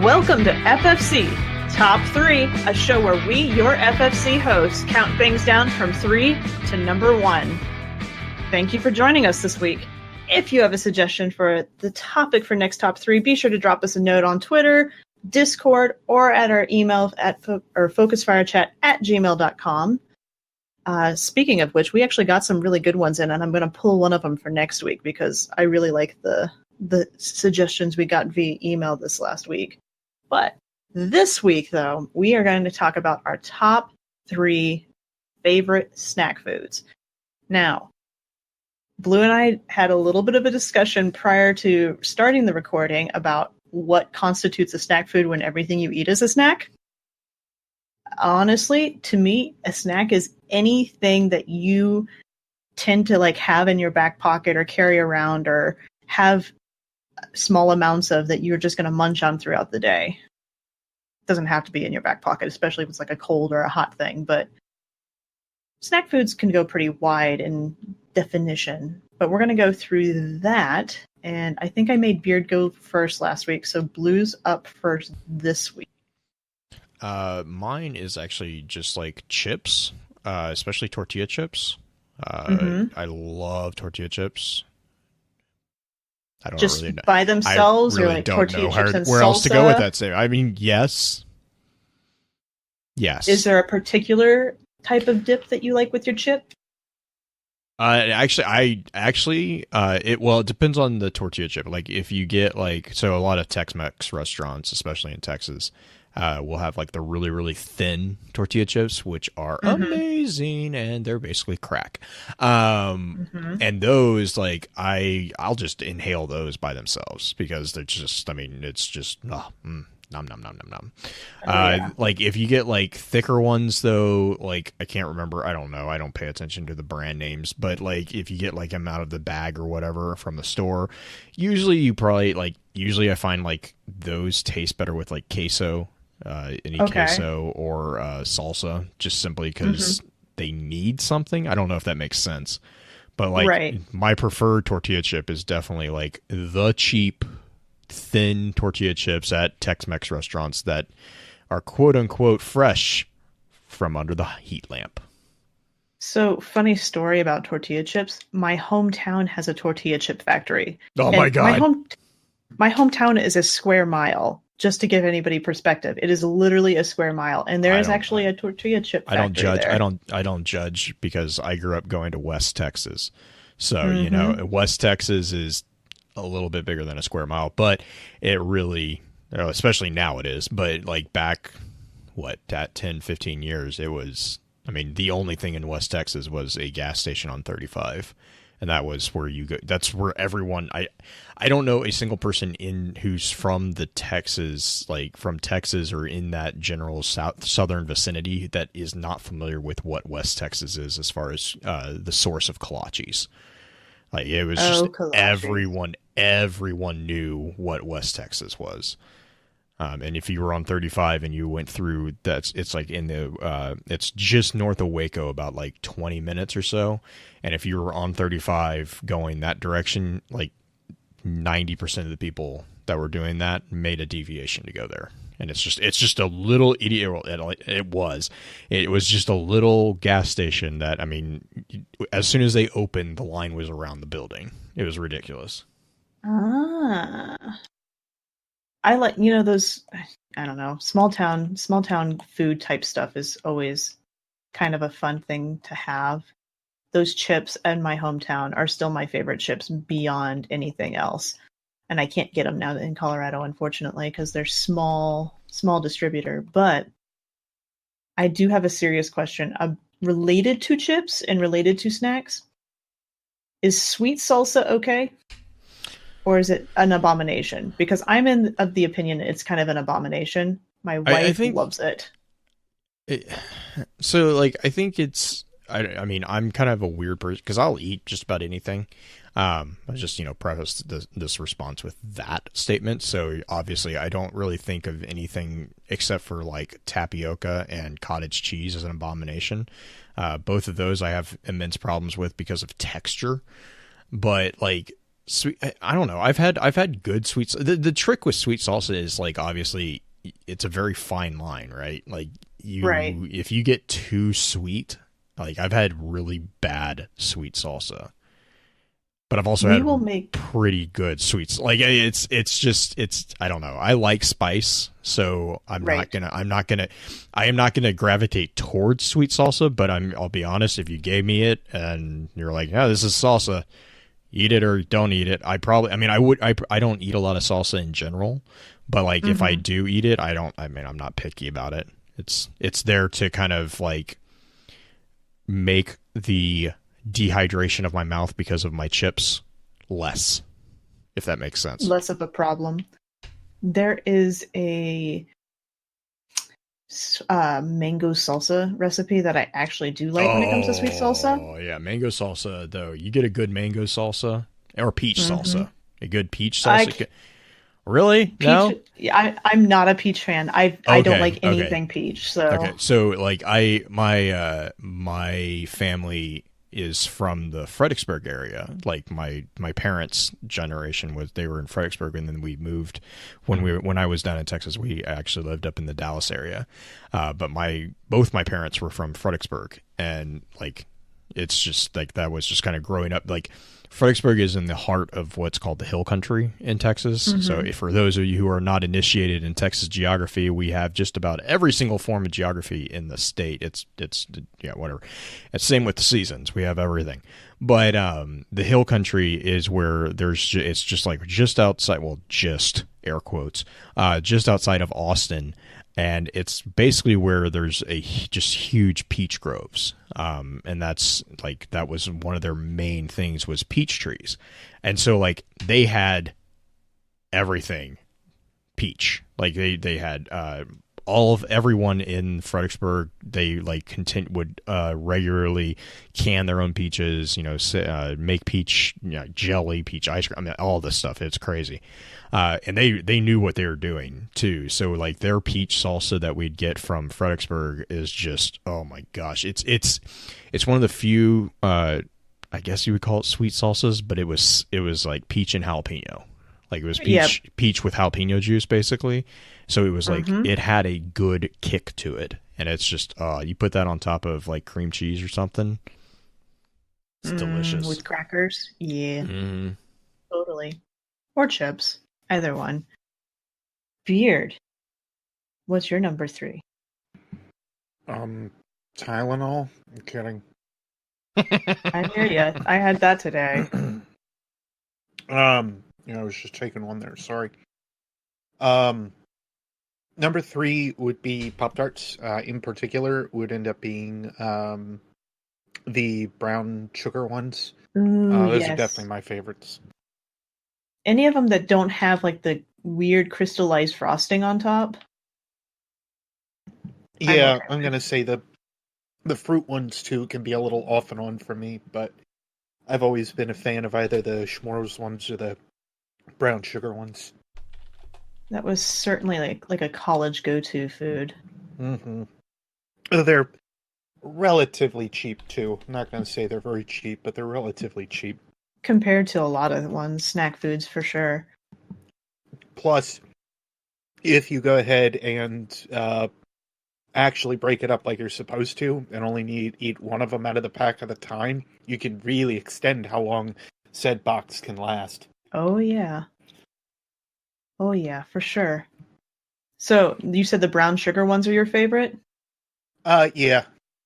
Welcome to FFC Top 3, a show where we, your FFC hosts, count things down from 3 to number 1. Thank you for joining us this week. If you have a suggestion for the topic for next Top 3, be sure to drop us a note on Twitter, Discord, or at our email at focusfirechat@gmail.com. Speaking of which, we actually got some really good ones in, and I'm going to pull one of them for next week because I really like the suggestions we got via email this last week. But this week, though, we are going to talk about our top 3 favorite snack foods. Now, Blue and I had a little bit of a discussion prior to starting the recording about what constitutes a snack food when everything you eat is a snack. Honestly, to me, a snack is anything that you tend to have in your back pocket or carry around or have small amounts of that you're just going to munch on throughout the day. It doesn't have to be in your back pocket, especially if it's a cold or a hot thing, but snack foods can go pretty wide in definition. But we're going to go through that, and I think I made Beard go first last week, so Blue's up first this week. Mine is actually just chips, especially tortilla chips. I love tortilla chips. I don't just really know. By themselves, I really or don't tortilla know chips and where salsa? else to go with that. I mean, yes. Is there a particular type of dip that you like with your chip? It depends on the tortilla chip. If you get so a lot of Tex-Mex restaurants, especially in Texas, will have the really, really thin tortilla chips, which are amazing, and they're basically crack. And those, I'll just inhale those by themselves because they're just, it's just, nom, nom, nom, nom, nom. If you get thicker ones though, I can't remember, I don't know, I don't pay attention to the brand names, but if you get them out of the bag or whatever from the store, usually I find those taste better with queso, queso or salsa, just simply because they need something. I don't know if that makes sense, but my preferred tortilla chip is definitely the cheap thin tortilla chips at Tex-Mex restaurants that are quote unquote fresh from under the heat lamp. So, funny story about tortilla chips. My hometown has a tortilla chip factory. Oh my God. My hometown is a square mile, just to give anybody perspective. It is literally a square mile, and there is actually a tortilla chip factory. I don't judge because I grew up going to West Texas. So, West Texas is a little bit bigger than a square mile, but it really, especially now it is, but back, 10, 15 years, it was, the only thing in West Texas was a gas station on 35. And that was where you go. That's where everyone, I don't know a single person who's from the Texas, from Texas or in that general southern vicinity that is not familiar with what West Texas is as far as the source of kolaches. It was just kolaches. Everyone knew what West Texas was. And if you were on 35 and you went through, it's it's just north of Waco, about 20 minutes or so. And if you were on 35 going that direction, 90% of the people that were doing that made a deviation to go there. And it's just a little idiot. It was just a little gas station that, as soon as they opened, the line was around the building. It was ridiculous. I like, those, I don't know, small town food type stuff is always kind of a fun thing to have. Those chips in my hometown are still my favorite chips beyond anything else. And I can't get them now in Colorado, unfortunately, because they're small distributor. But I do have a serious question related to chips and related to snacks. Is sweet salsa okay? Or is it an abomination? Because I'm of the opinion it's kind of an abomination. My wife loves it. I think it's... I'm kind of a weird person because I'll eat just about anything. I just, preface this response with that statement. So obviously I don't really think of anything except for tapioca and cottage cheese as an abomination. Both of those I have immense problems with because of texture. But sweet. I don't know. I've had good sweets. The trick with sweet salsa is like obviously it's a very fine line, right? Like Right. if you get too sweet, like I've had really bad sweet salsa, but I've also We had will make pretty good sweets. Like it's I don't know. I like spice, so right. I am not gonna gravitate towards sweet salsa. But I'll be honest. If you gave me it and you're like, yeah, this is salsa, eat it or don't eat it. I mean, I don't eat a lot of salsa in general, but like if I Hmm. do eat it, I mean, I'm not picky about it. It's there to kind of like make the dehydration of my mouth because of my chips less, if that makes sense. Less of a problem. There is a mango salsa recipe that I actually do like when it comes to sweet salsa. Oh, yeah, mango salsa though. You get a good mango salsa or peach Hmm. salsa. A good peach I salsa. Really? peach. No? I'm not a peach fan. I don't Okay, like okay. anything peach. Okay, So so like my family is from the Fredericksburg area. Like my parents' generation was they were in Fredericksburg, and then we moved when I was down in Texas. We actually lived up in the Dallas area, but my both my parents were from Fredericksburg, and like it's just like that was just kind of growing up like. Fredericksburg is in the heart of what's called the Hill Country in Texas. So, hmm if, for those of you who are not initiated in Texas geography, we have just about every single form of geography in the state. It's yeah, whatever. It's same with the seasons. We have everything. But the Hill Country is where it's just like just outside. Well, just air quotes, just outside of Austin, and it's basically where there's just huge peach groves, and that's like that was one of their main things was peach trees, and so like they had everything peach, like they had all of everyone in Fredericksburg. They like would regularly can their own peaches, make peach jelly, peach ice cream. I mean, all this stuff. It's crazy. And they knew what they were doing too. So like their peach salsa that we'd get from Fredericksburg is just oh my gosh, it's one of the few I guess you would call it sweet salsas, but it was like peach and jalapeno. Like it was Yep. peach with jalapeno juice basically. So it was like Hmm. it had a good kick to it, and it's just you put that on top of like cream cheese or something. It's delicious. With crackers. Yeah, Mm. totally. Or chips. Either one. Beard. What's your number three? Um, Tylenol. I'm kidding. I hear ya. I had that today. I was just taking one there. Sorry. Um, Number three would be Pop Tarts. In particular, would end up being the brown sugar ones. Ooh, Those are yes. definitely my favorites. Any of them that don't have like the weird crystallized frosting on top, I'm Yeah, okay I'm with. gonna say the fruit ones too can be a little off and on for me, but I've always been a fan of either the s'mores ones or the brown sugar ones. That was certainly like a college go-to food. Mm-hmm. They're relatively cheap too. I'm not gonna say they're very cheap, but they're relatively cheap. Compared to a lot of ones, snack foods for sure. Plus, if you go ahead and actually break it up like you're supposed to and only eat one of them out of the pack at a time, you can really extend how long said box can last. Oh yeah. Oh yeah, for sure. So you said the brown sugar ones are your favorite?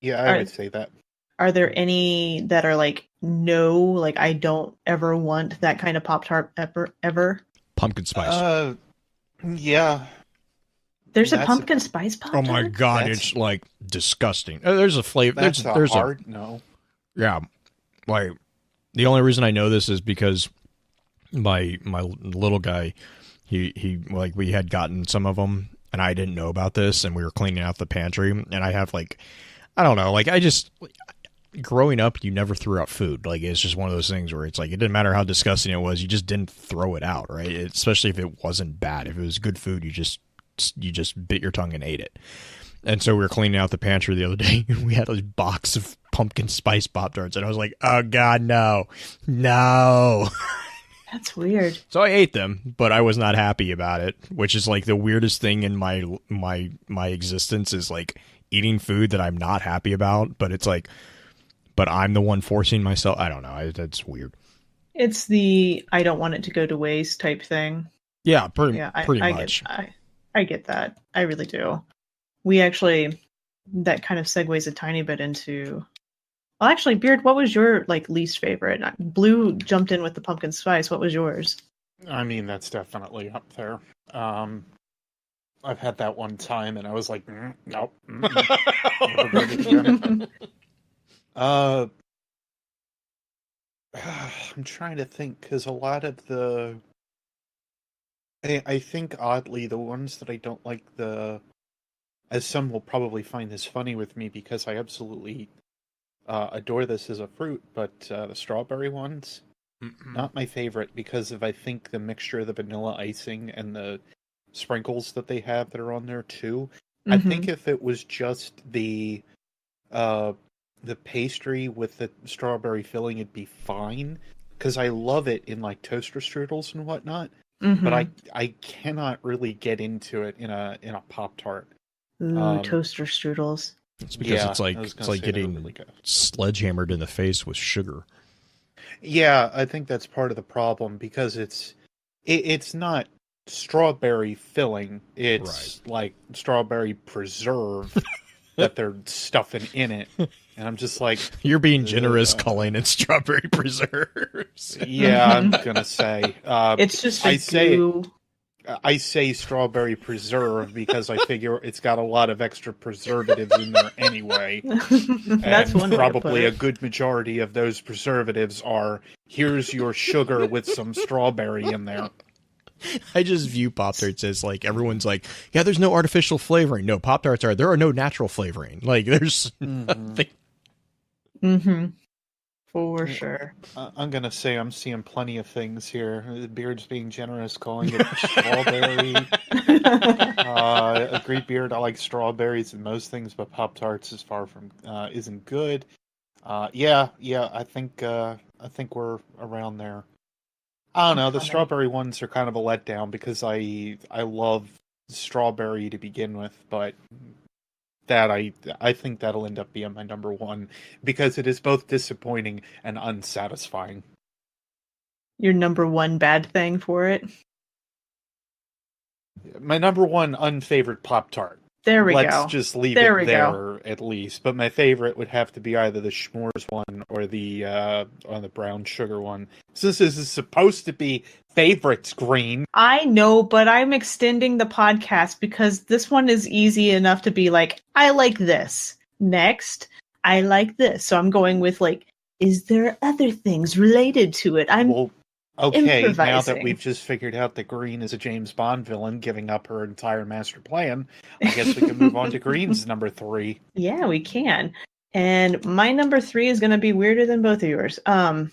Yeah, I Are would say that. are there any that are like no, like I don't ever want that kind of Pop Tart ever? Pumpkin spice. Uh, yeah, There's a that's pumpkin spice Oh Pop my Tart? god, that's it's like disgusting. There's a flavor. that's a There's a hard no. yeah. Like the only reason I know this is because my little guy, he like we had gotten some of them and I didn't know about this and we were cleaning out the pantry and I have like I don't know like I just growing up you never threw out food like it's just one of those things where it's like it didn't matter how disgusting it was you just didn't throw it out right especially if it wasn't bad if it was good food you just bit your tongue and ate it. And so we were cleaning out the pantry the other day and we had this box of pumpkin spice Pop Tarts and I was like, oh God, no. That's weird. So I ate them, but I was not happy about it, which is like the weirdest thing in my existence is like eating food that I'm not happy about, but it's like, but I'm the one forcing myself. I don't know. That's weird. It's the I don't want it to go to waste type thing. Yeah, pretty I much. I get that. I really do. We actually, that kind of segues a tiny bit into, well, actually, Beard, what was your like least favorite? Blue jumped in with the pumpkin spice. What was yours? I mean, that's definitely up there. I've had that one time, and I was like, nope. Never read it again. I'm trying to think, because a lot of the... I think, oddly, the ones that I don't like as some will probably find this funny with me, because I absolutely adore this as a fruit, but the strawberry ones, not my favorite, because of, I think, the mixture of the vanilla icing and the sprinkles that they have that are on there, too. Mm-hmm. I think if it was just the pastry with the strawberry filling, it'd be fine, because I love it in, like, toaster strudels and whatnot. But I cannot really get into it in a Pop Tart. Ooh, toaster strudels. It's because it's like getting really sledgehammered in the face with sugar. Yeah, I think that's part of the problem, because it's not strawberry filling. It's like strawberry preserve that they're stuffing in it. And I'm just like... You're being generous calling it strawberry preserves. Yeah, I'm going to say. It's just I say strawberry preserve because I figure it's got a lot of extra preservatives in there anyway. That's one probably a good majority of those preservatives are, here's your sugar with some strawberry in there. I just view Pop Tarts as like, everyone's like, yeah, there's no artificial flavoring. No, Pop Tarts there are no natural flavoring. Like, there's nothing. For sure. I'm going to say I'm seeing plenty of things here. Beard's being generous, calling it strawberry. Agreed, Beard. I like strawberries and most things, but Pop Tarts is far from isn't good. Yeah. I think we're around there. I don't know. The strawberry ones are kind of a letdown because I love strawberry to begin with, but that I think that'll end up being my number one because it is both disappointing and unsatisfying. Your number one bad thing for it? My number one unfavorite Pop Tart. There we go. Let's just leave it there at least. But my favorite would have to be either the s'mores one or the brown sugar one. Since this is supposed to be favorites, Green. I know, but I'm extending the podcast because this one is easy enough to be like, I like this. Next, I like this. So I'm going with like, is there other things related to it? Okay, now that we've just figured out that Green is a James Bond villain giving up her entire master plan, I guess we can move on to Green's number 3. Yeah, we can. And my number 3 is going to be weirder than both of yours. I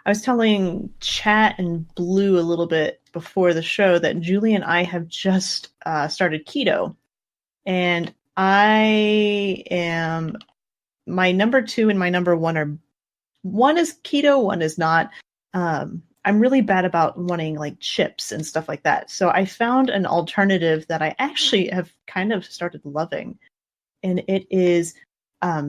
was telling Chat and Blue a little bit before the show that Julie and I have just started keto. And my number 2 and my number 1 one is keto, one is not. I'm really bad about wanting like chips and stuff like that. So I found an alternative that I actually have kind of started loving. And it is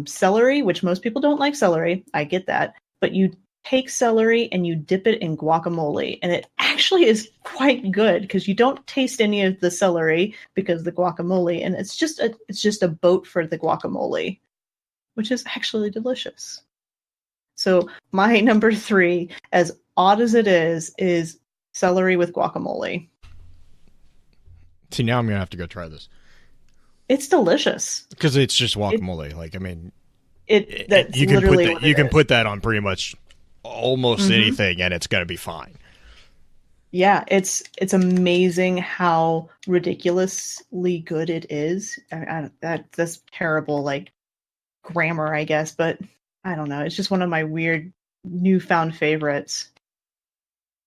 celery, which most people don't like celery. I get that. But you take celery and you dip it in guacamole. And it actually is quite good because you don't taste any of the celery because of the guacamole. And it's just a boat for the guacamole, which is actually delicious. So my number 3, as odd as it is celery with guacamole. See, now I'm going to have to go try this. It's delicious. Because it's just guacamole. You can put that on pretty much almost anything and it's going to be fine. Yeah, it's amazing how ridiculously good it is. That's terrible, like, grammar, I guess, but I don't know. It's just one of my weird newfound favorites.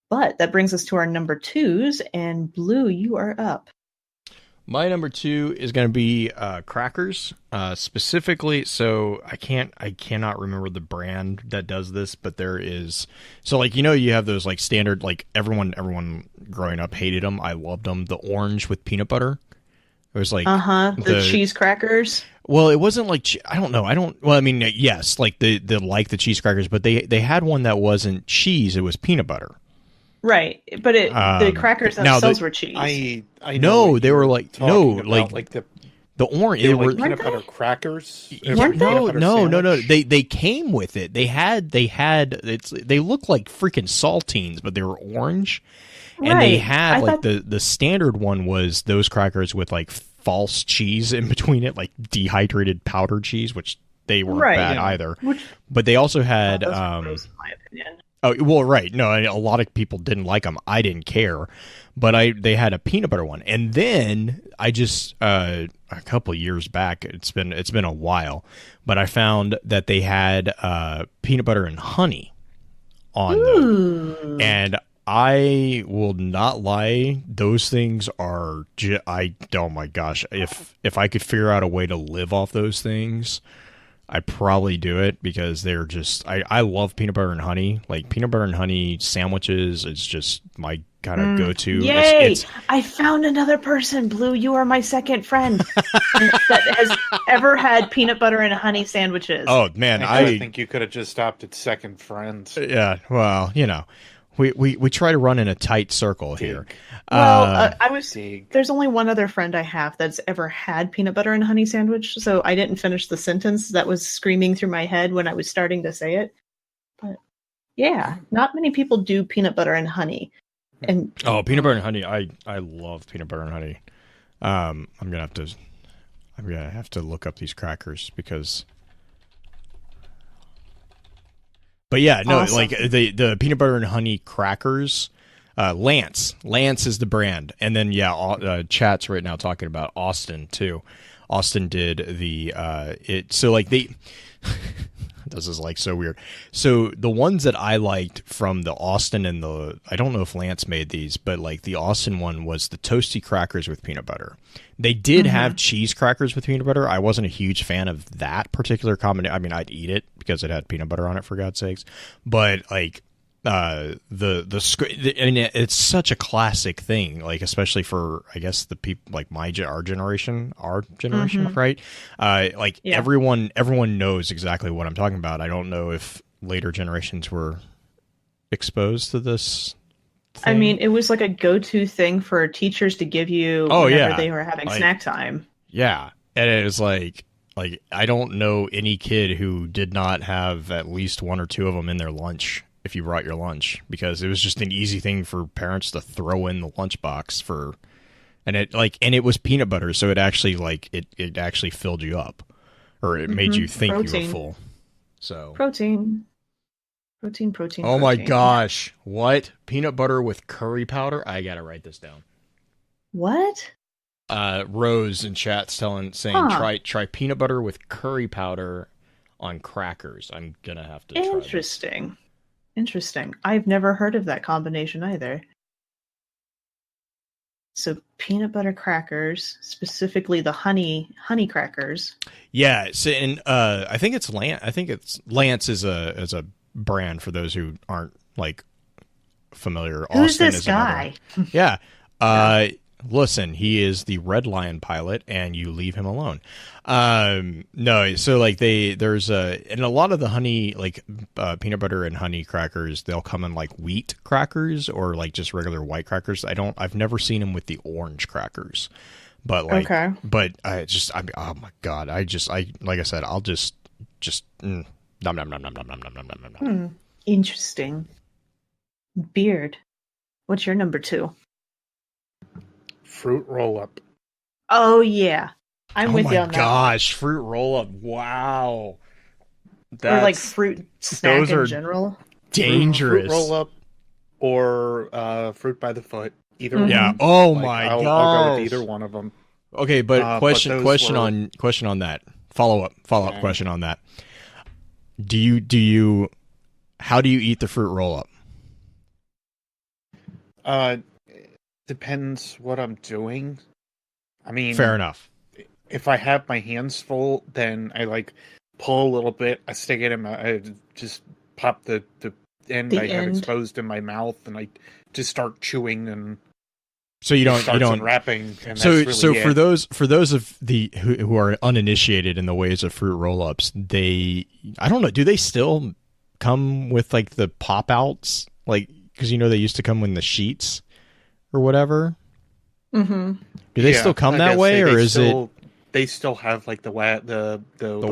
But that brings us to our number 2s, and Blue, you are up. My number 2 is going to be crackers, specifically. So I cannot remember the brand that does this, but there is. So like you have those like standard like everyone growing up hated them. I loved them. The orange with peanut butter. It was like the cheese crackers. Well, it wasn't like I don't know. Well, I mean, yes, like the cheese crackers, but they had one that wasn't cheese. It was peanut butter. Right, but the crackers themselves were cheese. I know they were like like the orange. They were like peanut butter crackers. Weren't they? No. They came with it. They looked like freaking saltines, but they were orange. And they had the standard one was those crackers with like false cheese in between it, like dehydrated powdered cheese, which they weren't bad either. But they also had gross, in my opinion. Oh, well, right. No, a lot of people didn't like them. I didn't care, but they had a peanut butter one, and then I just a couple of years back. It's been a while, but I found that they had peanut butter and honey on them, and I will not lie; those things are. Oh my gosh! If I could figure out a way to live off those things, I'd probably do it because they're just. I love peanut butter and honey. Like peanut butter and honey sandwiches is just my kind of go-to. Yay! I found another person, Blue. You are my second friend that has ever had peanut butter and honey sandwiches. Oh man, I think you could have just stopped at second friends. Yeah, well, We try to run in a tight circle here. Well, there's only one other friend I have that's ever had peanut butter and honey sandwich, so I didn't finish the sentence that was screaming through my head when I was starting to say it. But yeah, not many people do peanut butter and honey. And peanut butter and honey, I love peanut butter and honey. I'm gonna have to look up these crackers because. But yeah, no, awesome. Like the peanut butter and honey crackers, Lance is the brand, and then chat's right now talking about Austin too. Austin did so like they. This is like so weird. So the ones that I liked from the Austin and I don't know if Lance made these, but like the Austin one was the toasty crackers with peanut butter. They did have cheese crackers with peanut butter. I wasn't a huge fan of that particular combination. I mean, I'd eat it because it had peanut butter on it, for God's sakes. But like it's such a classic thing, like especially for I guess the people like our generation, right? Everyone knows exactly what I'm talking about. I don't know if later generations were exposed to this thing. I mean, it was like a go-to thing for teachers to give you whenever they were having snack time. Yeah, and it was like I don't know any kid who did not have at least one or two of them in their lunch. If you brought your lunch, because it was just an easy thing for parents to throw in the lunchbox and it was peanut butter, so it actually it actually filled you up, or it made you think you were full. So protein. Oh my gosh, what peanut butter with curry powder? I gotta write this down. What? Rose in chat's saying try peanut butter with curry powder on crackers. I'm gonna have to. Interesting. Interesting. I've never heard of that combination either. So peanut butter crackers, specifically the honey crackers. Yeah. So, and I think it's Lance. I think it's Lance is a brand for those who aren't like familiar. Who's Austin this guy? Yeah. Listen, he is the Red Lion pilot, and you leave him alone. No, so like there's and a lot of the honey, like peanut butter and honey crackers, they'll come in like wheat crackers or like just regular white crackers. I've never seen them with the orange crackers, but like, but oh my god, like I said, I'll just nom nom nom nom nom nom nom nom nom nom. Interesting. Beard, what's your number 2? Fruit roll-up. Oh, yeah. I'm with you on that. Oh, my gosh. Fruit roll-up. Wow. Or, like, fruit snack in general. Dangerous. Fruit roll-up or fruit by the foot. Either one. Yeah. Oh, my gosh. I'll go with either one of them. Okay, but question on that. Follow-up question on that. How do you eat the fruit roll-up? Depends what I'm doing. I mean, Fair enough. if I have my hands full, then I like pull a little bit. I stick it in my. I just pop the end I The have end. exposed in my mouth, and I just start chewing and So you don't unwrapping. And so that's really for it. those of the who are uninitiated in the ways of fruit roll-ups, I don't know, do they still come with like the pop outs, like, because they used to come in the sheets or whatever? Mm-hmm. Do they still come I that guess way, or they is it they still have like the the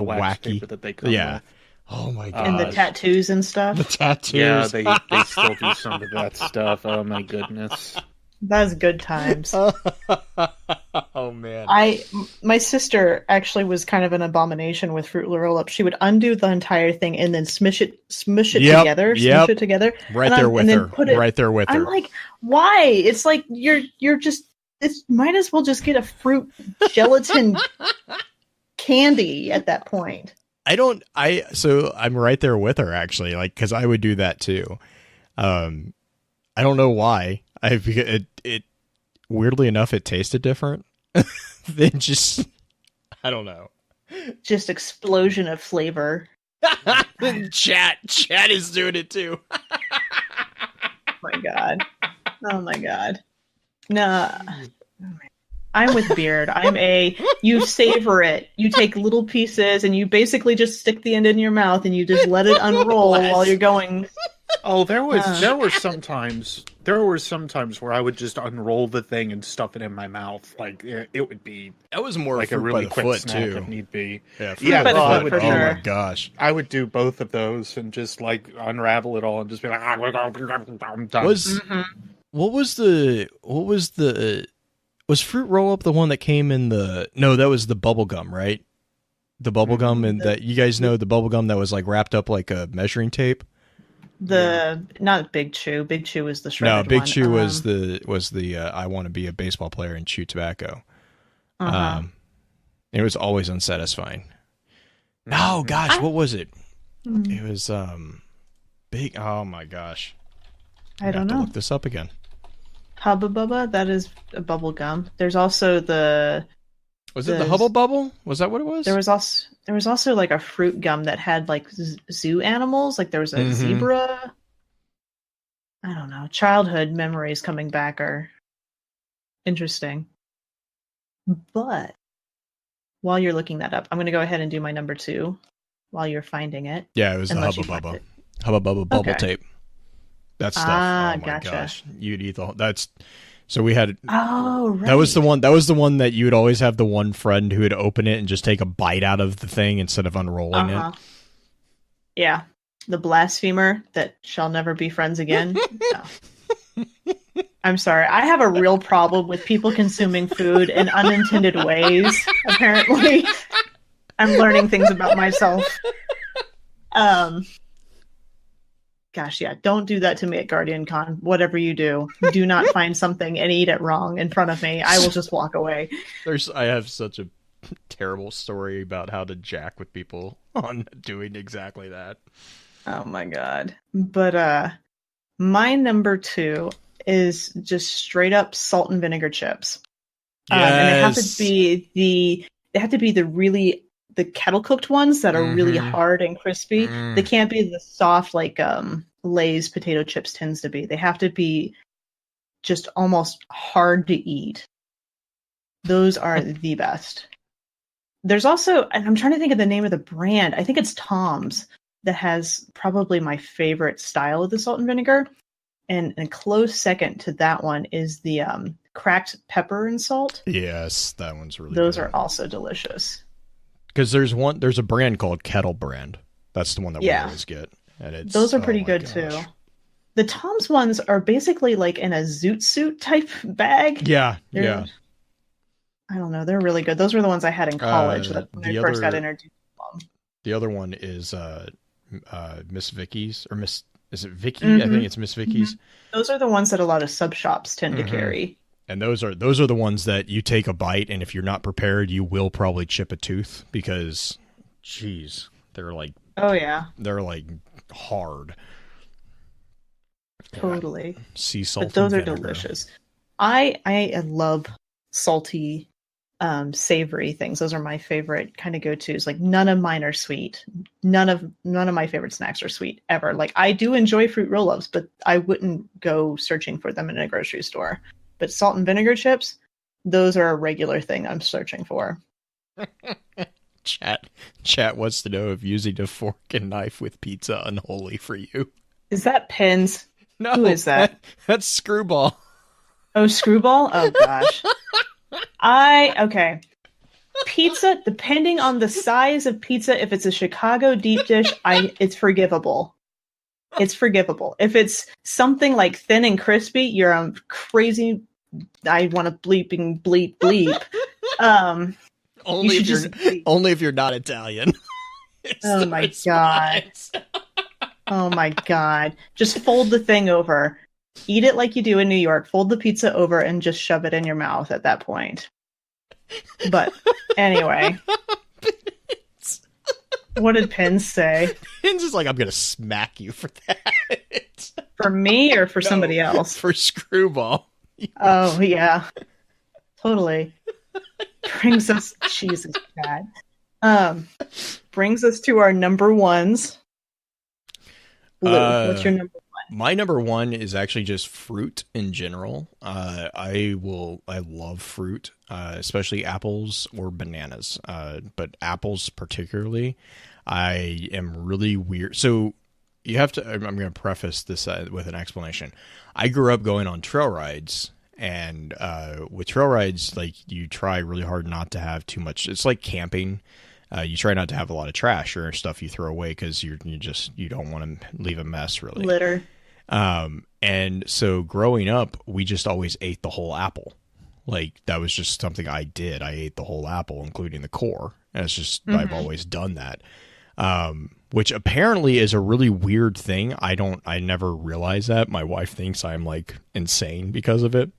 wax wacky? paper that they come Yeah. with. Oh my And the gosh. tattoos and The stuff. tattoos. Yeah, they still do some of that stuff. Oh my goodness. That's good times. Oh man. My sister actually was kind of an abomination with fruit roll-up. She would undo the entire thing and then smush it Yep, together, yep. smush it together. Right there with her. Right there with I'm her. like, why? It's like you're just, it's might as well just get a fruit gelatin candy at that point. So I'm right there with her, actually, like, because I would do that too. I don't know why. It weirdly enough, it tasted different than just, I don't know. Just explosion of flavor. Chat is doing it too. My God. Oh my God. No. I'm with Beard. You savor it. You take little pieces and you basically just stick the end in your mouth and you just let it unroll while you're going. Oh, there were some times where I would just unroll the thing and stuff it in my mouth. Like it would be That was more like a fruit really by the quick foot snack too. if need be. Yeah, Yeah, by the I foot would for do, oh sure. my gosh. I would do both of those and just like unravel it all and just be like, I'm done. Was fruit roll up the one that came in no, that was the bubble gum, right? The bubble gum, and that, you guys know, the bubble gum that was like wrapped up like a measuring tape. Not Big Chew. Big Chew was the shredded one. No, Big Chew was the I want to be a baseball player and chew tobacco. It was always unsatisfying. Oh gosh, what was it? It was big. Oh my gosh, I don't have to know. look this up again. Hubba Bubba, that is a bubble gum. There's also it the Hubble Bubble? Was that what it was? There was also like a fruit gum that had like zoo animals. Like there was a zebra. I don't know. Childhood memories coming back are interesting. But while you're looking that up, I'm going to go ahead and do my number 2 while you're finding it. Yeah, it was the Hubba Bubba. Hubba Bubba bubble tape. That stuff. Oh my gosh. You'd eat so we had. Oh, right. That was the one that you would always have the one friend who would open it and just take a bite out of the thing instead of unrolling it. Yeah. The blasphemer that shall never be friends again. No. I'm sorry. I have a real problem with people consuming food in unintended ways, apparently. I'm learning things about myself. Gosh, yeah, don't do that to me at Guardian Con. Whatever you do not find something and eat it wrong in front of me. I will just walk away. I have such a terrible story about how to jack with people on doing exactly that. Oh my God. But my number 2 is just straight up salt and vinegar chips. Yes. And they have to be the kettle cooked ones that are really hard and crispy. They can't be the soft like Lay's potato chips tends to be. They have to be just almost hard to eat. Those are the best. There's also, and I'm trying to think of the name of the brand. I think it's Tom's that has probably my favorite style of the salt and vinegar. And a close second to that one is the cracked pepper and salt. Yes, that one's really Those good. are also delicious. Because there's a brand called Kettle Brand. That's the one that we always get. And those are pretty good too. The Tom's ones are basically like in a zoot suit type bag. Yeah. I don't know. They're really good. Those were the ones I had in college when I first got introduced to them. The other one is Miss Vicky's, or Miss, is it Vicky? I think it's Miss Vicky's. Those are the ones that a lot of sub shops tend to carry. And those are the ones that you take a bite, and if you're not prepared, you will probably chip a tooth because, geez, they're like, oh yeah, they're like hard. Totally. Sea salt. But those are delicious. I love salty savory things. Those are my favorite kind of go-tos. Like none of mine are sweet. None of my favorite snacks are sweet ever. Like I do enjoy fruit roll-ups, but I wouldn't go searching for them in a grocery store. But salt and vinegar chips, those are a regular thing I'm searching for. Chat wants to know if using a fork and knife with pizza unholy for you. Is that Pins? No, who is that? That's Screwball. Oh, Screwball? Oh gosh. Okay. Pizza, depending on the size of pizza, if it's a Chicago deep dish, it's forgivable. It's forgivable. If it's something like thin and crispy, you're a crazy. I want to bleeping bleep bleep. Only if you're not Italian. Oh my god. Oh my god. Just fold the thing over. Eat it like you do in New York. Fold the pizza over and just shove it in your mouth at that point. But anyway. What did Pins say? Pins is like, I'm going to smack you for that. For me or for somebody else? For Screwball. Oh, yeah. Totally. Brings us... Jesus, God. Brings us to our number ones. Blue, what's your number one? My number one is actually just fruit in general. I love fruit, especially apples or bananas. But apples particularly, I am really weird. So you have to, I'm going to preface this with an explanation. I grew up going on trail rides, and with trail rides, like you try really hard not to have too much. It's like camping. You try not to have a lot of trash or stuff you throw away because you don't want to leave a mess, really. Litter. And so growing up, we just always ate the whole apple. Like that was just something I did. I ate the whole apple, including the core. And it's just, I've always done that. Which apparently is a really weird thing. I never realized that. My wife thinks I'm like insane because of it.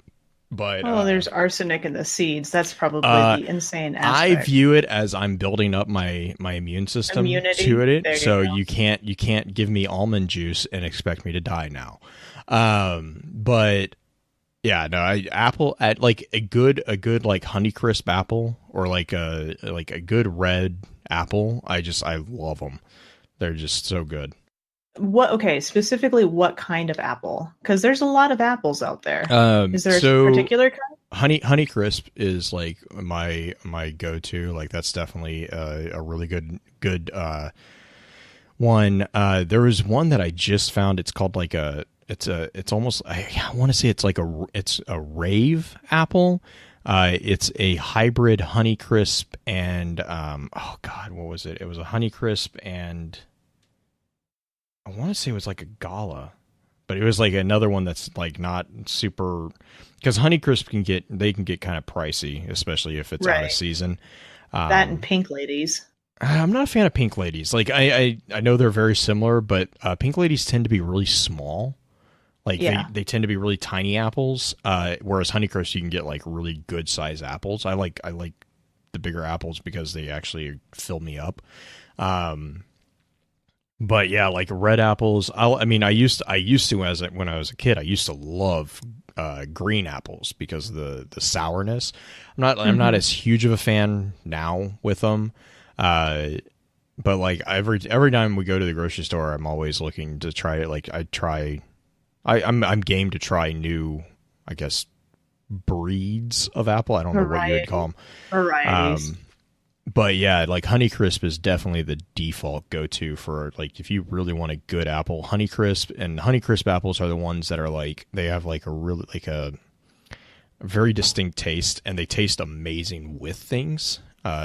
But there's arsenic in the seeds. That's probably the insane aspect. I view it as I'm building up my immune system to it. So you can't give me almond juice and expect me to die now. But yeah, no, apple at like a good like Honeycrisp apple or like a good red apple. I love them. They're just so good. Specifically what kind of apple? Because there's a lot of apples out there. Is there a particular kind? Honeycrisp is like my go-to. Like that's definitely a really good one. There was one that I just found. It's called like it's almost, I want to say it's a rave apple. It's a hybrid Honeycrisp and what was it? It was a Honeycrisp and I want to say it was like a Gala, but it was like another one that's like not super, because Honeycrisp can get kind of pricey, especially if it's out of season. That and Pink Ladies. I'm not a fan of Pink Ladies. Like I know they're very similar, but Pink Ladies tend to be really small. Like they tend to be really tiny apples. Whereas Honeycrisp, you can get like really good size apples. I like the bigger apples because they actually fill me up. But yeah, like red apples. I used to when I was a kid, I used to love green apples because of the sourness. I'm not as huge of a fan now with them. But like every time we go to the grocery store, I'm always looking to try it. Like I'm game to try new, I guess, breeds of apple. I don't know what you would call them. Varieties. But yeah, like Honeycrisp is definitely the default go-to for like if you really want a good apple. Honeycrisp apples are the ones that are like they have like a really like a very distinct taste, and they taste amazing with things.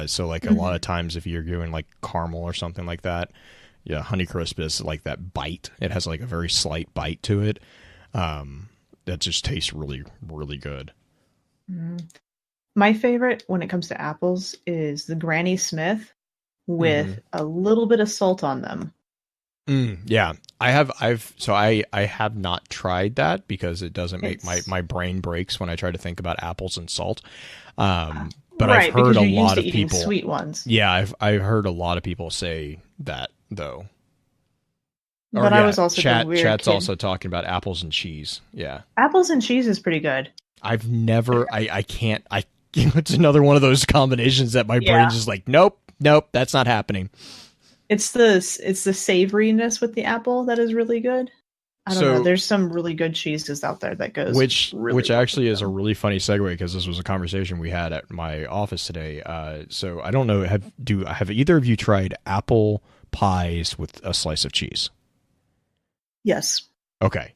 So like a lot of times if you're doing like caramel or something like that, yeah, Honeycrisp is like that bite. It has like a very slight bite to it. That just tastes really, really good. My favorite when it comes to apples is the Granny Smith with a little bit of salt on them. Yeah, I have not tried that because it doesn't make my brain breaks when I try to think about apples and salt. But I've heard a lot of people sweet ones. Yeah, I've heard a lot of people say that though. But I was also chat's also talking about apples and cheese. Yeah, apples and cheese is pretty good. I've never I it's another one of those combinations that my brain's just like, nope, that's not happening. It's the savoriness with the apple that is really good. I don't know. There's some really good cheeses out there that goes which actually is a really funny segue, because this was a conversation we had at my office today. So I don't know, have either of you tried apple pies with a slice of cheese? Yes. Okay.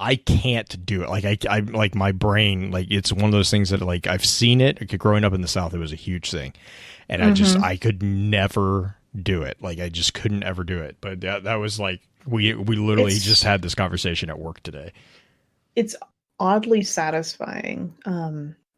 I can't do it. Like I like my brain, like it's one of those things that like I've seen it. Growing up in the South, it was a huge thing, and I could never do it. Like I just couldn't ever do it. But that was like we literally just had this conversation at work today. It's oddly satisfying.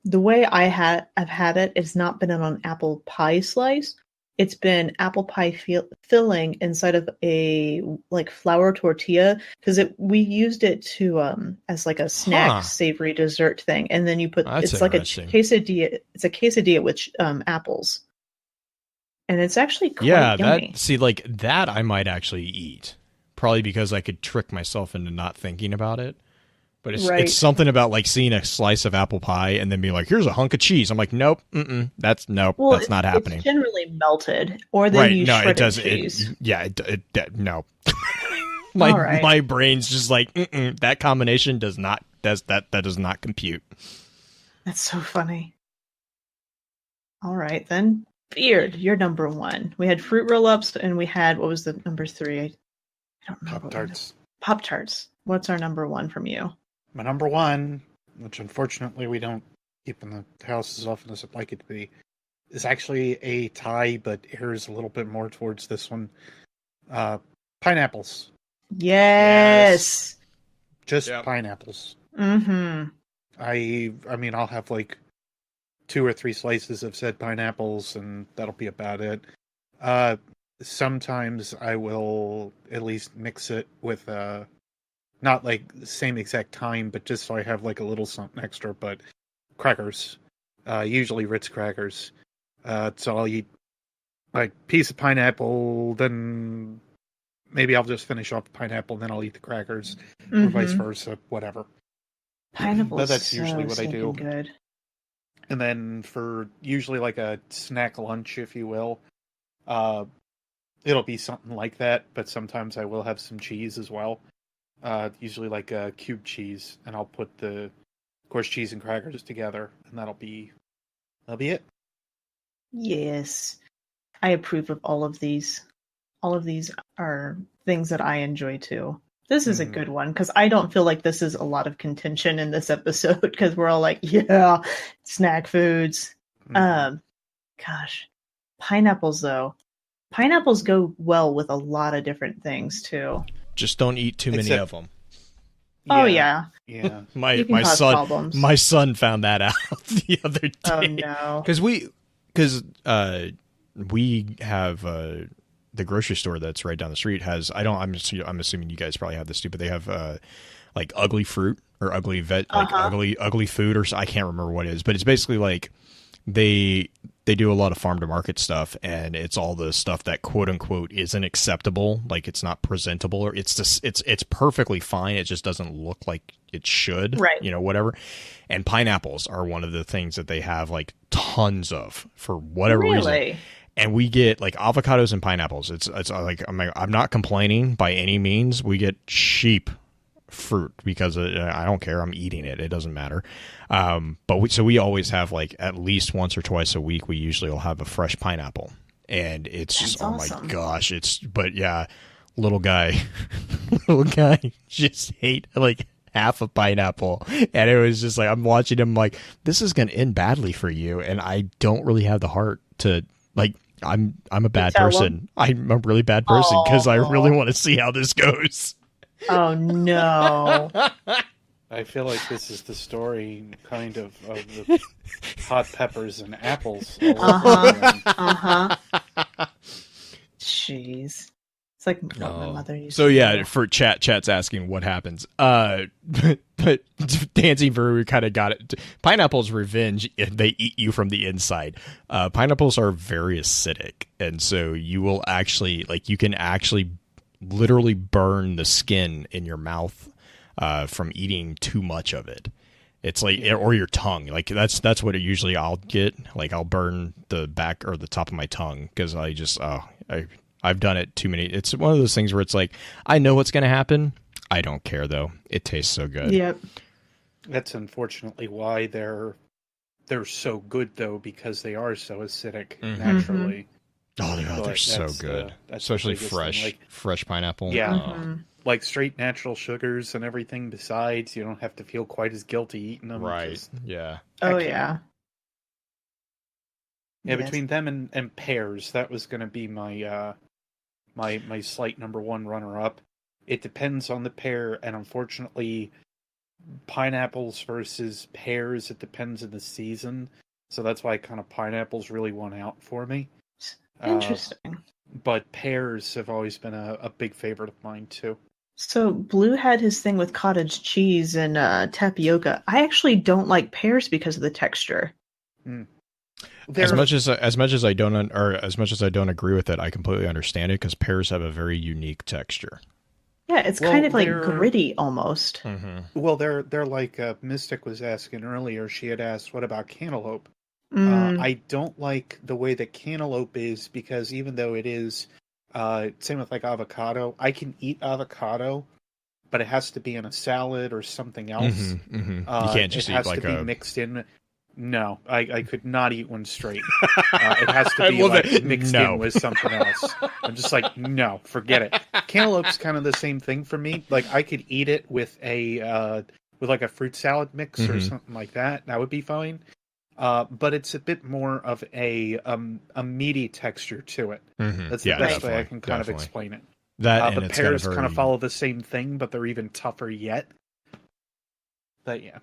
The way I've had it, it's not been on an apple pie slice. It's been apple pie filling inside of a like flour tortilla, because we used it to as like a snack savory dessert thing, and then you put it's like a quesadilla. It's a quesadilla with apples, and it's actually quite yummy. Like that I might actually eat, probably because I could trick myself into not thinking about it. But it's something about like seeing a slice of apple pie and then being like, here's a hunk of cheese. I'm like, nope, that's not happening. It's generally melted, or then you shredded cheese. No. My brain's just like, that combination does not compute. That's so funny. All right, then. Beard, you're number one. We had fruit roll-ups, and we had, what was the number three? I don't remember. Pop Tarts. Pop Tarts. What's our number one from you? My number one, which unfortunately we don't keep in the house as often as I'd like it to be, is actually a tie, but errs a little bit more towards this one. Pineapples. Yes. Just pineapples. Mm-hmm. I mean, I'll have like 2 or 3 slices of said pineapples, and that'll be about it. Sometimes I will at least mix it with not like the same exact time, but just so I have like a little something extra, but crackers. Usually Ritz crackers. So I'll eat like piece of pineapple, then maybe I'll just finish off the pineapple, and then I'll eat the crackers, or vice versa, whatever. Pineapple, but that's usually what I do. Good. And then for usually like a snack lunch, if you will, it'll be something like that, but sometimes I will have some cheese as well. Usually like a cube cheese, and I'll put of course, cheese and crackers together, and that'll be it. Yes. I approve of all of these. All of these are things that I enjoy too. This is a good one, because I don't feel like this is a lot of contention in this episode, because we're all like, yeah, snack foods. Gosh. Pineapples, though. Pineapples go well with a lot of different things too. Just don't eat too many of them. Oh yeah. my son found that out the other day. Oh no. Because we have the grocery store that's right down the street has I'm assuming you guys probably have this too, but they have like ugly fruit or ugly ugly food, or I can't remember what it is, but it's basically like they do a lot of farm to market stuff, and it's all the stuff that quote unquote isn't acceptable, like it's not presentable, or it's just it's perfectly fine, it just doesn't look like it should, right? Whatever. And pineapples are one of the things that they have like tons of for whatever reason. And we get like avocados and pineapples. It's like I'm not complaining by any means. We get cheap fruit because I don't care. I'm eating it. It doesn't matter. But we always have like at least once or twice a week. We usually will have a fresh pineapple, and it's just awesome. My gosh, but yeah, little guy just ate like half a pineapple, and it was just like I'm watching him like this is gonna end badly for you, and I don't really have the heart to like. I'm a bad person. I'm a really bad person because I really want to see how this goes. Oh no. I feel like this is the story kind of the hot peppers and apples. Jeez. It's like what my mother used to do. For chat's asking what happens. But Dancing Brew kind of got it. Pineapple's revenge, they eat you from the inside. Pineapples are very acidic, and so you will actually you can actually literally burn the skin in your mouth from eating too much of it. It's like, or your tongue. Like that's what it usually I'll get. Like I'll burn the back or the top of my tongue because I just I've done it too many. It's one of those things where it's like I know what's going to happen. I don't care though. It tastes so good. Yep. That's unfortunately why they're so good though, because they are so acidic naturally. Oh, they're so good, especially fresh, fresh pineapple. Yeah, like straight natural sugars and everything. Besides, you don't have to feel quite as guilty eating them. Right? Yeah. Oh yeah. Yeah, between them and pears, that was going to be my my slight number one runner up. It depends on the pear, and unfortunately, pineapples versus pears, it depends on the season. So that's why kind of pineapples really won out for me. Interesting. But pears have always been a big favorite of mine too. So Blue had his thing with cottage cheese and tapioca. I actually don't like pears because of the texture. As much as I don't agree with it, I completely understand it because pears have a very unique texture. Yeah, it's kind of like gritty almost. Well, they're like Mystic was asking earlier. She had asked, "What about cantaloupe?" I don't like the way that cantaloupe is because even though it is same with like avocado, I can eat avocado, but it has to be in a salad or something else. You can't just eat like be mixed in. No, I could not eat one straight. It has to be like mixed in with something else. I'm just like, no, forget it. Cantaloupe's kind of the same thing for me. Like I could eat it with with like a fruit salad mix or something like that. That would be fine. But it's a bit more of a meaty texture to it. That's the best way I can kind of explain it. The pears kind of follow the same thing, but they're even tougher yet. But yeah.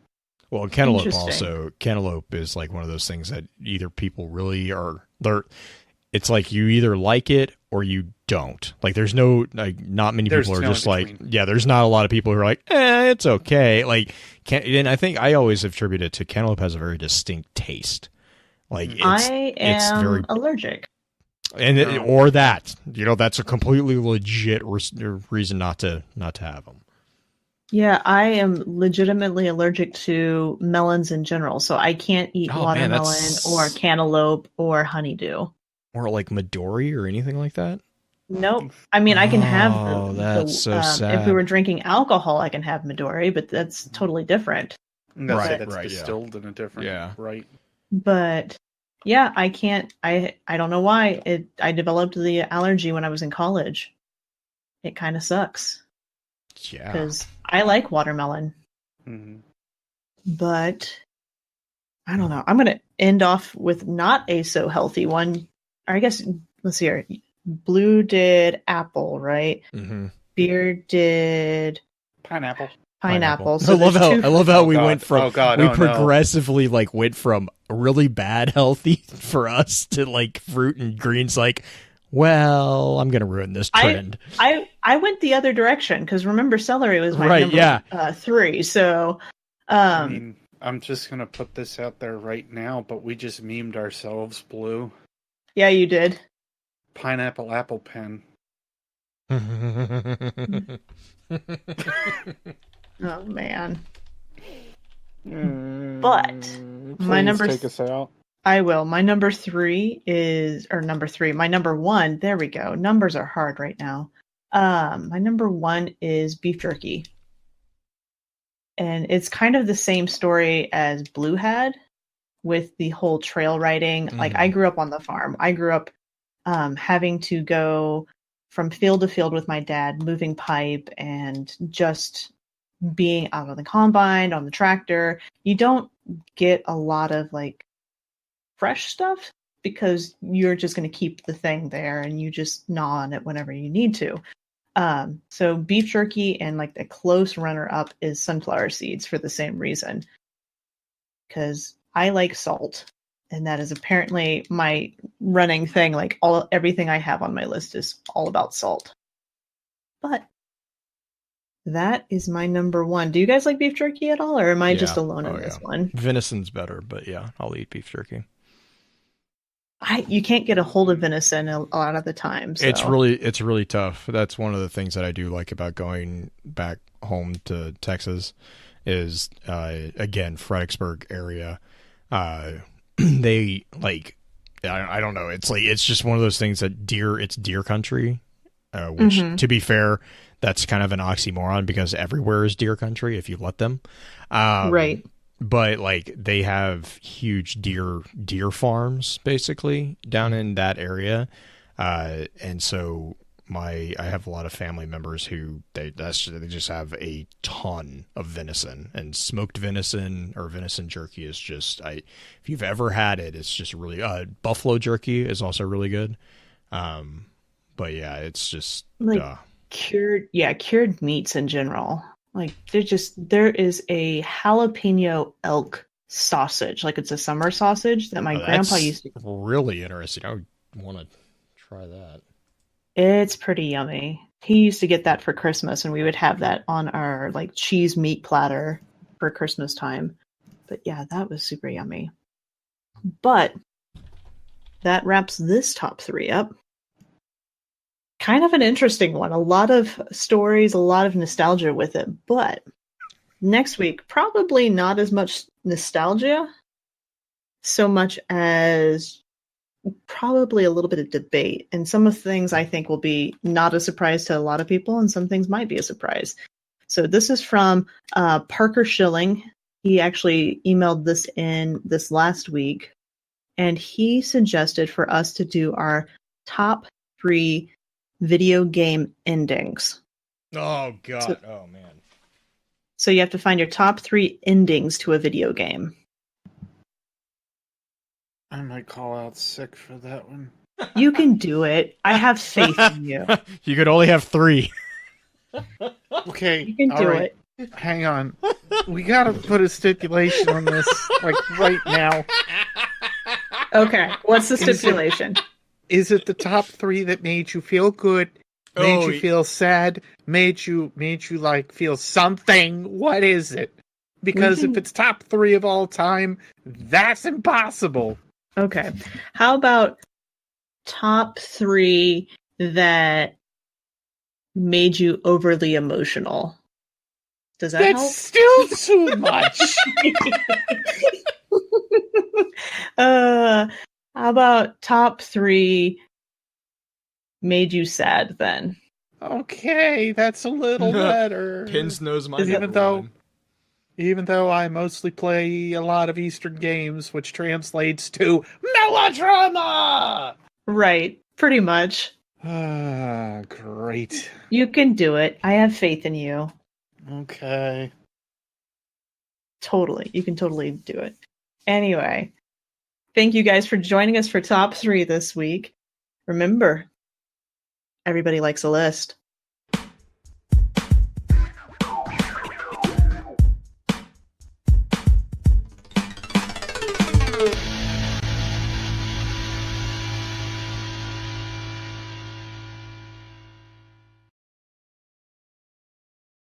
Well, cantaloupe is like one of those things that either people really are it's like you either like it or you don't. Like there's no not many people are just like there's not a lot of people who are like it's okay. Like and I think I always attribute it to cantaloupe has a very distinct taste. Like I am very allergic. And or that, that's a completely legit reason not to have them. Yeah, I am legitimately allergic to melons in general, so I can't eat watermelon or cantaloupe or honeydew. Or like Midori or anything like that? Nope. I mean, I can have that's so sad. If we were drinking alcohol, I can have Midori, but that's totally different. That's distilled in a different right. But yeah, I can't. I don't know why. I developed the allergy when I was in college. It kind of sucks. Yeah. Because I like watermelon. But I don't know. I'm going to end off with not a so healthy one. Or I guess, let's see here. Blue did apple, right? Beer did pineapple. So I love how we went from progressively like went from really bad healthy for us to like fruit and greens. Like, well, I'm gonna ruin this trend. I went the other direction because remember celery was my number 3. So, I mean, I'm just gonna put this out there right now, but we just memed ourselves blue. Yeah, you did. Pineapple apple pen. Oh man. But my number take us out. I will. My number 3 is my number 1. There we go. Numbers are hard right now. My number 1 is beef jerky. And it's kind of the same story as Blue had with the whole trail riding. Like I grew up on the farm. I grew up having to go from field to field with my dad, moving pipe and just being out on the combine, on the tractor. You don't get a lot of like fresh stuff because you're just going to keep the thing there and you just gnaw on it whenever you need to. So beef jerky and like the close runner up is sunflower seeds for the same reason. Because I like salt. And that is apparently my running thing. Like everything I have on my list is all about salt. But that is my number 1. Do you guys like beef jerky at all, or am I just alone in this one? Venison's better, but yeah, I'll eat beef jerky. You can't get a hold of venison a lot of the time. So. It's really tough. That's one of the things that I do like about going back home to Texas is again Fredericksburg area. They like I don't know. It's just one of those things that it's deer country, which to be fair, that's kind of an oxymoron because everywhere is deer country if you let them. Right. But like they have huge deer farms basically down in that area, and so I have a lot of family members who they just have a ton of venison, and smoked venison or venison jerky is just if you've ever had it, it's just really buffalo jerky is also really good. But yeah, it's just like cured meats in general. Like there is a jalapeno elk sausage, like it's a summer sausage that my grandpa used to. Really interesting. I would want to try that. It's pretty yummy. He used to get that for Christmas, and we would have that on our like cheese meat platter for Christmas time. But yeah, that was super yummy. But that wraps this top 3 up. Kind of an interesting one. A lot of stories, a lot of nostalgia with it. But next week, probably not as much nostalgia, so much as probably a little bit of debate. And some of the things I think will be not a surprise to a lot of people, and some things might be a surprise. So this is from Parker Schilling. He actually emailed this in this last week, and he suggested for us to do our top 3 video game endings. Oh God! Oh man! So you have to find your top 3 endings to a video game. I might call out sick for that one. You can do it. I have faith in you. You could only have 3. Okay, you can do it. Hang on. We gotta put a stipulation on this, like right now. Okay, what's the stipulation? Is it the top 3 that made you feel good, made you feel sad, made you like feel something? What is it? Because if it's top 3 of all time, that's impossible. Okay. How about top 3 that made you overly emotional? Does that help? That's still too much. How about top 3 made you sad then? Okay, that's a little better. Pins knows my number Even though I mostly play a lot of Eastern games, which translates to melodrama! Right, pretty much. Ah, great. You can do it. I have faith in you. Okay. Totally. You can totally do it. Anyway, thank you guys for joining us for top 3 this week. Remember, everybody likes a list.